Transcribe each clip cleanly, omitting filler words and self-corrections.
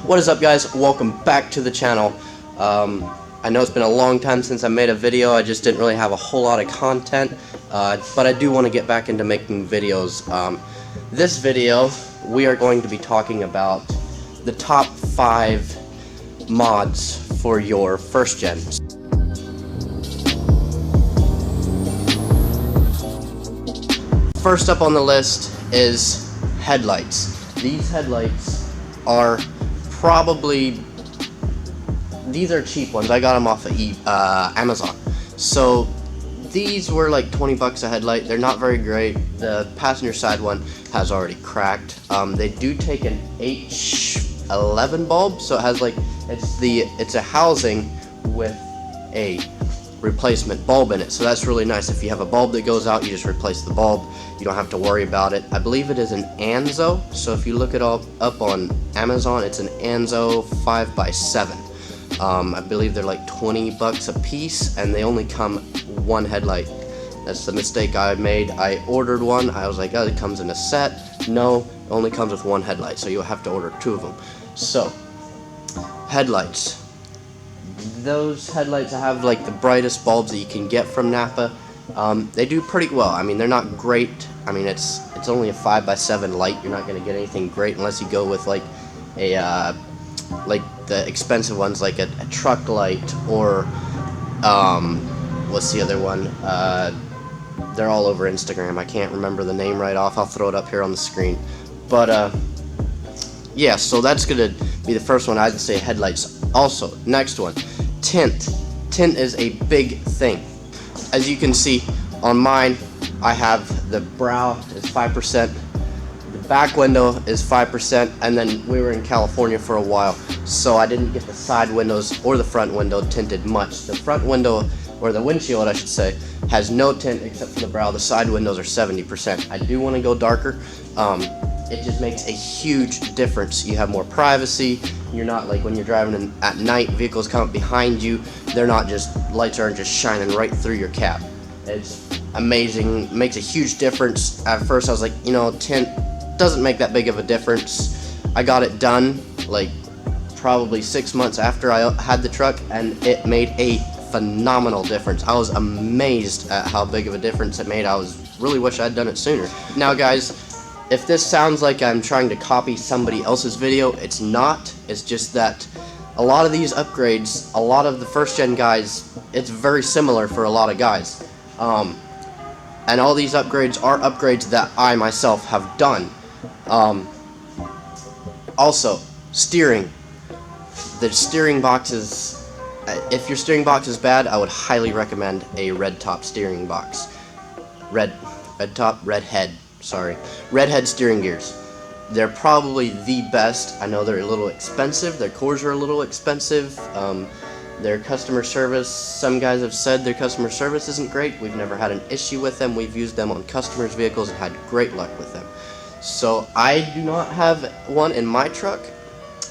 What is up, guys? Welcome back to the channel. I know it's been a long time since I made a video. I just didn't really have a whole lot of content, but I do want to get back into making videos. This video, we are going to be talking about the top 5 mods for your first gen. First up on the list is headlights. These headlights are probably, these are cheap ones. I got them off of Amazon. So these were like 20 bucks a headlight. They're not very great. The passenger side one has already cracked. They do take an H11 bulb, so it has like, it's a housing with a replacement bulb in it, so that's really nice. If you have a bulb that goes out, you just replace the bulb. You don't have to worry about it. I believe it is an Anzo, so if you look it up on Amazon, it's an Anzo 5x7. I believe they're like 20 bucks a piece, and they only come one headlight. That's the mistake I made. I ordered one. I was like, oh, it comes in a set. No, it only comes with one headlight, so you'll have to order 2 of them. So, headlights. Those headlights have like the brightest bulbs that you can get from Napa. They do pretty well. I mean, they're not great. I mean, it's only a 5x7 light. You're not going to get anything great unless you go with like a like the expensive ones, like a truck light, or what's the other one? They're all over Instagram. I can't remember the name right off. I'll throw it up here on the screen. But yeah, so that's gonna be the first one. I'd say headlights. Also, next one, tint. Tint is a big thing. As you can see on mine, I have the brow is 5%, the back window is 5%, and then we were in California for a while, so I didn't get the side windows or the front window tinted much. The front window, or the windshield I should say, has no tint except for the brow. The side windows are 70%. I do want to go darker. It just makes a huge difference. You have more privacy. You're not like when you're driving at night, vehicles come up behind you. They're not just, lights aren't just shining right through your cab. It's amazing. It makes a huge difference. At first I was like, you know, tint doesn't make that big of a difference. I got it done like probably 6 months after I had the truck, and it made a phenomenal difference. I was amazed at how big of a difference it made. I really wish I'd done it sooner. Now guys, if this sounds like I'm trying to copy somebody else's video, it's not. It's just that a lot of these upgrades, a lot of the first gen guys, it's very similar for a lot of guys. And all these upgrades are upgrades that I myself have done. Also, steering. The steering box is, if your steering box is bad, I would highly recommend a red top steering box. Red head steering gears. They're probably the best. I know they're a little expensive. Their cores are a little expensive. Their customer service, some guys have said their customer service isn't great. We've never had an issue with them. We've used them on customers' vehicles and had great luck with them. So I do not have one in my truck.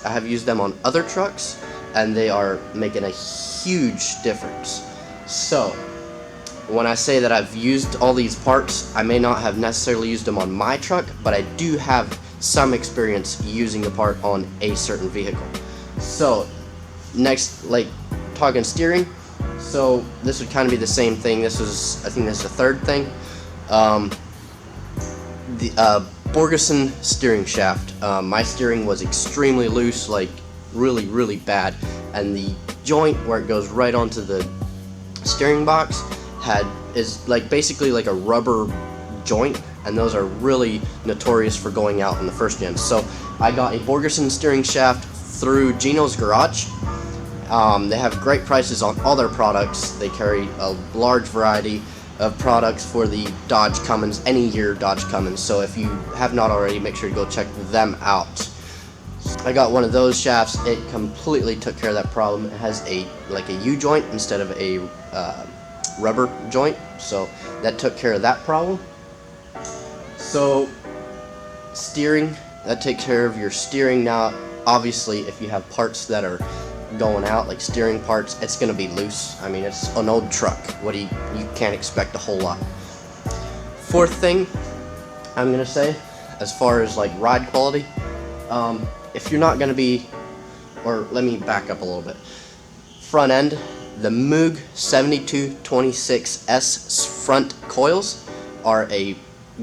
I have used them on other trucks, and they are making a huge difference. So when I say that I've used all these parts, I may not have necessarily used them on my truck, but I do have some experience using the part on a certain vehicle. So next, like talking steering, so this would kind of be the same thing. This is, I think this is the third thing. The Borgeson steering shaft. My steering was extremely loose, like really bad, and the joint where it goes right onto the steering box is like basically like a rubber joint, and those are really notorious for going out in the first gen. So I got a Borgeson steering shaft through Gino's Garage. They have great prices on all their products. They carry a large variety of products for the Dodge Cummins, any year Dodge Cummins. So if you have not already, make sure to go check them out. I got one of those shafts. It completely took care of that problem. It has like a U-joint instead of a rubber joint, so that took care of that problem. So steering, that takes care of your steering. Now obviously if you have parts that are going out, like steering parts, it's going to be loose. I mean, it's an old truck. You can't expect a whole lot. Fourth thing I'm going to say, as far as like ride quality, if you're not going to be or let me back up a little bit. Front end, the Moog 7226S front coils are a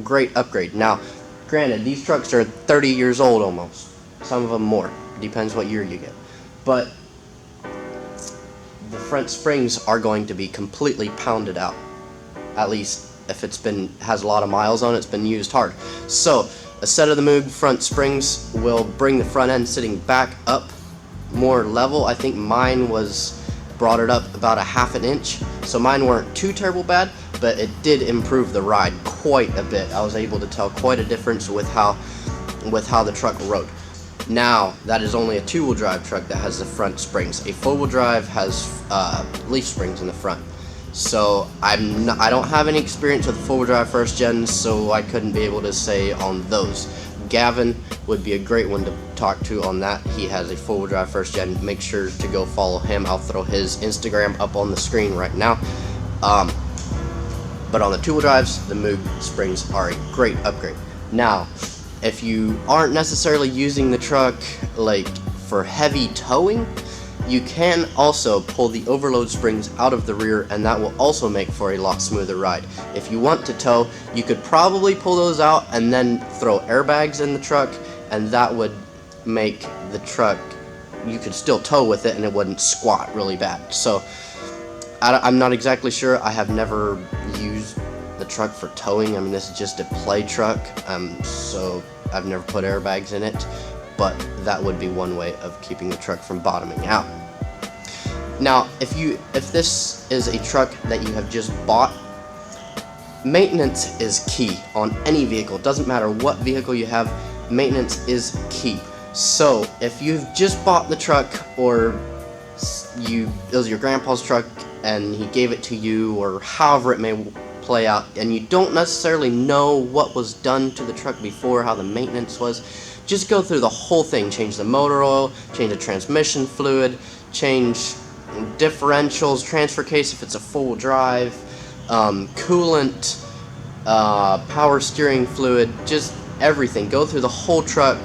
great upgrade. Now, granted, these trucks are 30 years old almost. Some of them more. Depends what year you get. But the front springs are going to be completely pounded out. At least if has a lot of miles on it, it's been used hard. So a set of the Moog front springs will bring the front end sitting back up more level. I think mine brought it up about a ½ an inch. So mine weren't too terrible bad, but it did improve the ride quite a bit. I was able to tell quite a difference with how the truck rode. Now, that is only a 2-wheel drive truck that has the front springs. A 4-wheel drive has leaf springs in the front. So I don't have any experience with 4-wheel drive first gen, so I couldn't be able to say on those. Gavin would be a great one to talk to on that. He has a 4-wheel drive first gen. Make sure to go follow him. I'll throw his Instagram up on the screen right now. But on the 2-wheel drives, the Moog springs are a great upgrade. Now, if you aren't necessarily using the truck like for heavy towing, you can also pull the overload springs out of the rear, and that will also make for a lot smoother ride. If you want to tow, you could probably pull those out and then throw airbags in the truck, and that would make the truck, you could still tow with it and it wouldn't squat really bad. So I'm not exactly sure. I have never used the truck for towing. I mean, this is just a play truck, so I've never put airbags in it, but that would be one way of keeping the truck from bottoming out. Now, if this is a truck that you have just bought, maintenance is key on any vehicle. It doesn't matter what vehicle you have, maintenance is key. So if you've just bought the truck, or it was your grandpa's truck and he gave it to you, or however it may play out, and you don't necessarily know what was done to the truck before, how the maintenance was, just go through the whole thing. Change the motor oil, change the transmission fluid, change differentials, transfer case if it's a 4-wheel drive, coolant, power steering fluid, just everything. Go through the whole truck,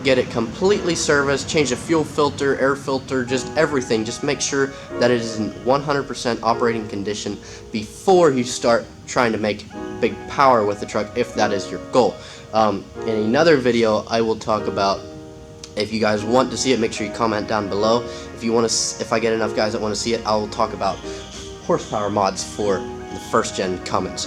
get it completely serviced, change the fuel filter, air filter, just everything. Just make sure that it is in 100% operating condition before you start trying to make big power with the truck, if that is your goal. In another video, I will talk about, if you guys want to see it, make sure you comment down below. If I get enough guys that want to see it, I will talk about horsepower mods for the first gen Cummins.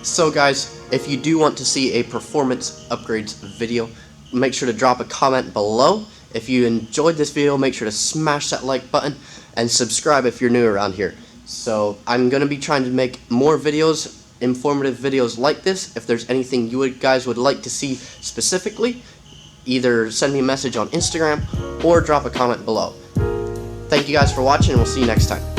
So guys, if you do want to see a performance upgrades video, make sure to drop a comment below. If you enjoyed this video, make sure to smash that like button and subscribe if you're new around here. So I'm going to be trying to make more videos, informative videos like this. If there's anything you guys would like to see specifically, either send me a message on Instagram or drop a comment below. Thank you guys for watching, and we'll see you next time.